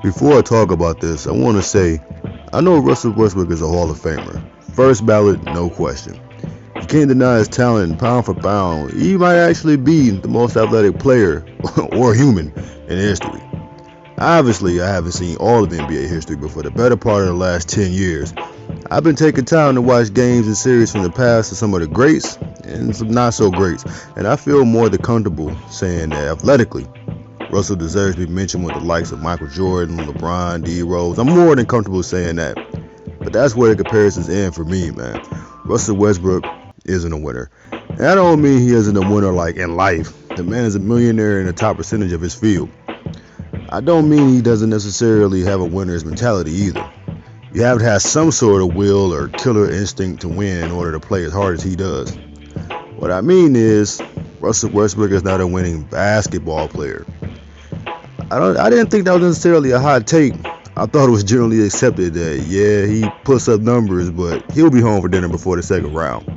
Before I talk about this, I want to say I know Russell Westbrook is a Hall of Famer. First ballot, no question. You can't deny his talent, pound for pound. He might actually be the most athletic player or human in history. Obviously, I haven't seen all of NBA history, but for the better part of the last 10 years, I've been taking time to watch games and series from the past of some of the greats and some not so greats. And I feel more than comfortable saying that athletically, Russell deserves to be mentioned with the likes of Michael Jordan, LeBron, D. Rose. I'm more than comfortable saying that. But that's where the comparisons end for me, man. Russell Westbrook isn't a winner. And I don't mean he isn't a winner like in life. The man is a millionaire in the top percentage of his field. I don't mean he doesn't necessarily have a winner's mentality either. You have to have some sort of will or killer instinct to win in order to play as hard as he does. What I mean is, Russell Westbrook is not a winning basketball player. I didn't think that was necessarily a hot take. I thought it was generally accepted that, yeah, he puts up numbers, but he'll be home for dinner before the second round.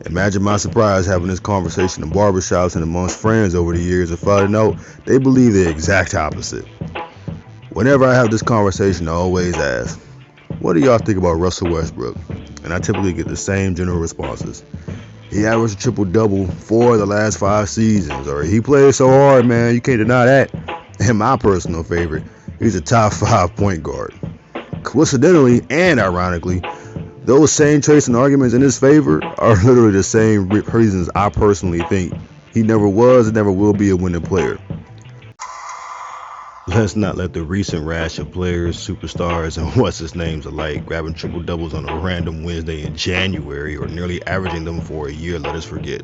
Imagine my surprise having this conversation in barbershops and amongst friends over the years and finding out they believe the exact opposite. Whenever I have this conversation, I always ask, what do y'all think about Russell Westbrook? And I typically get the same general responses. He averaged a triple-double 4 of the last 5 seasons, or he plays so hard, man, you can't deny that. And my personal favorite, he's a top 5 point guard. Coincidentally and ironically, those same traits and arguments in his favor are literally the same reasons I personally think he never was and never will be a winning player. Let's not let the recent rash of players, superstars, and what's-his-names alike grabbing triple-doubles on a random Wednesday in January or nearly averaging them for a year let us forget.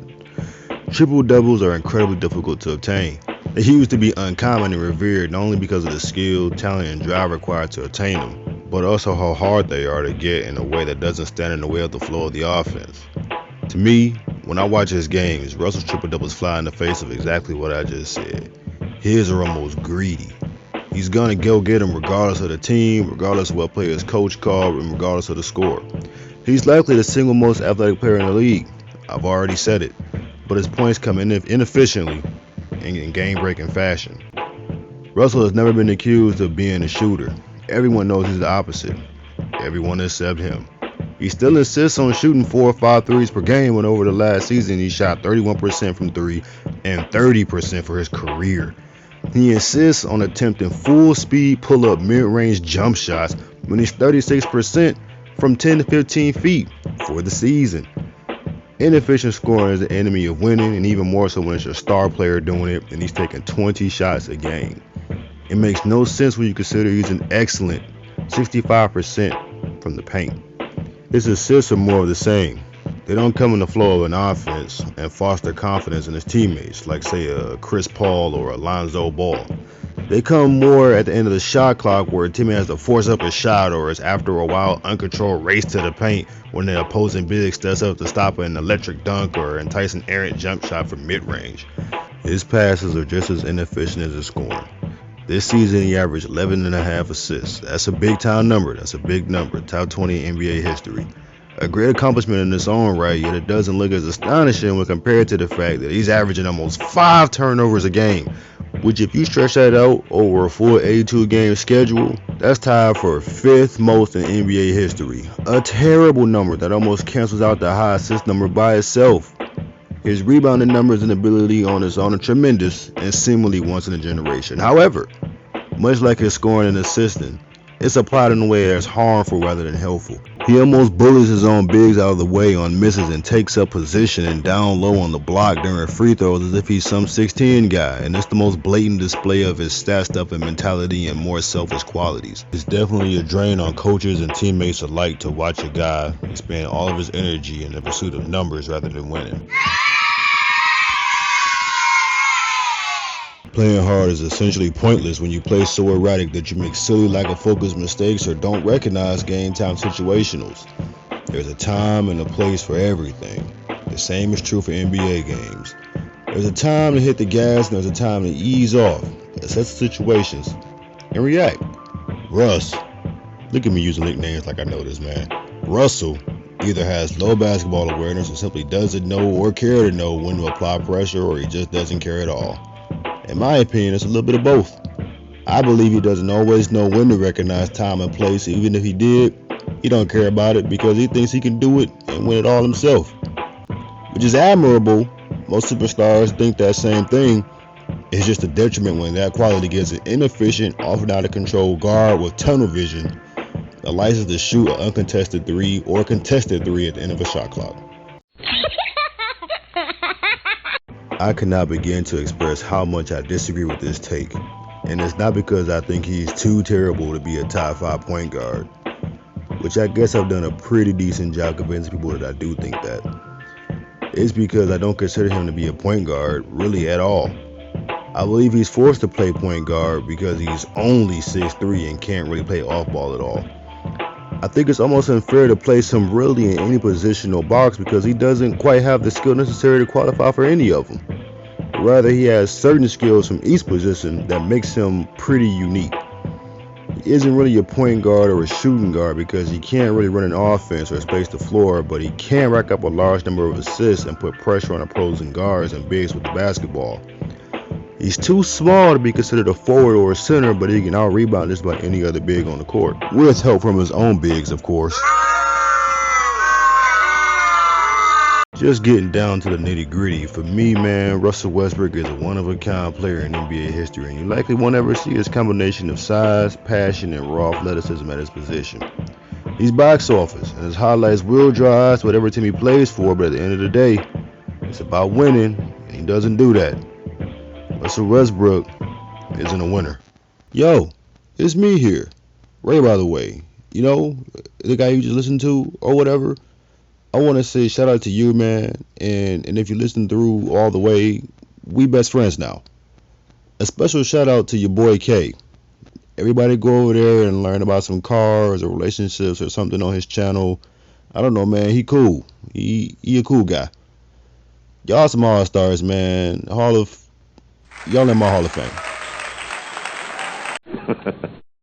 Triple-doubles are incredibly difficult to obtain. They used to be uncommon and revered not only because of the skill, talent, and drive required to attain them, but also how hard they are to get in a way that doesn't stand in the way of the flow of the offense. To me, when I watch his games, Russell's triple-doubles fly in the face of exactly what I just said. His are almost greedy. He's gonna go get them regardless of the team, regardless of what player's coach called, and regardless of the score. He's likely the single most athletic player in the league. I've already said it, but his points come in inefficiently in game-breaking fashion. Russell has never been accused of being a shooter. Everyone knows he's the opposite. Everyone except him. He still insists on shooting 4 or 5 threes per game when over the last season he shot 31% from 3 and 30% for his career. He insists on attempting full-speed pull-up mid-range jump shots when he's 36% from 10 to 15 feet for the season. Inefficient scoring is the enemy of winning, and even more so when it's your star player doing it and he's taking 20 shots a game. It makes no sense when you consider he's an excellent 65% from the paint. His assists are more of the same. They don't come in the flow of an offense and foster confidence in his teammates, like say a Chris Paul or a Lonzo Ball. They come more at the end of the shot clock where a teammate has to force up a shot, or it's after a wild uncontrolled race to the paint when the opposing big steps up to stop an electric dunk or entice an errant jump shot from mid-range. His passes are just as inefficient as his scoring. This season he averaged 11.5 assists. That's a big time number. That's a big number. Top 20 in NBA history. A great accomplishment in its own right, yet it doesn't look as astonishing when compared to the fact that he's averaging almost 5 turnovers a game, which if you stretch that out over a full 82 game schedule, that's tied for 5th most in NBA history. A terrible number that almost cancels out the high assist number by itself. His rebounding numbers and ability on his own are tremendous and seemingly once in a generation. However, much like his scoring and assisting, it's applied in a way that's harmful rather than helpful. He almost bullies his own bigs out of the way on misses and takes up position and down low on the block during free throws as if he's some 6'10 guy, and it's the most blatant display of his stat stuff and mentality and more selfish qualities. It's definitely a drain on coaches and teammates alike to watch a guy expend all of his energy in the pursuit of numbers rather than winning. Playing hard is essentially pointless when you play so erratic that you make silly lack of focus mistakes or don't recognize game time situationals. There's a time and a place for everything. The same is true for NBA games. There's a time to hit the gas and there's a time to ease off, assess the situations, and react. Russ, look at me using nicknames like I know this man. Russell either has low basketball awareness or simply doesn't know or care to know when to apply pressure, or he just doesn't care at all. In my opinion, it's a little bit of both. I believe he doesn't always know when to recognize time and place. Even if he did, he don't care about it because he thinks he can do it and win it all himself, which is admirable. Most superstars think that same thing. It's just a detriment when that quality gets an inefficient, often out of control guard with tunnel vision, a license to shoot an uncontested three or a contested three at the end of a shot clock. I cannot begin to express how much I disagree with this take, and it's not because I think he's too terrible to be a top 5 point guard, which I guess I've done a pretty decent job convincing people that I do think that. It's because I don't consider him to be a point guard really at all. I believe he's forced to play point guard because he's only 6'3" and can't really play off ball at all. I think it's almost unfair to place him really in any positional box because he doesn't quite have the skill necessary to qualify for any of them. Rather, he has certain skills from each position that makes him pretty unique. He isn't really a point guard or a shooting guard because he can't really run an offense or space the floor, but he can rack up a large number of assists and put pressure on opposing guards and bigs with the basketball. He's too small to be considered a forward or a center, but he can out-rebound just about any other big on the court, with help from his own bigs, of course. Just getting down to the nitty-gritty, for me, man, Russell Westbrook is a one-of-a-kind player in NBA history, and you likely won't ever see his combination of size, passion, and raw athleticism at his position. He's box office, and his highlights will draw eyes to whatever team he plays for, but at the end of the day, it's about winning, and he doesn't do that. Russell Westbrook isn't a winner. Yo, it's me here. Ray, by the way. You know, the guy you just listened to or whatever. I want to say shout out to you, man. And if you listen through all the way, we best friends now. A special shout out to your boy K. Everybody go over there and learn about some cars or relationships or something on his channel. I don't know, man. He cool. He a cool guy. Y'all some all-stars, man. Y'all in my Hall of Fame.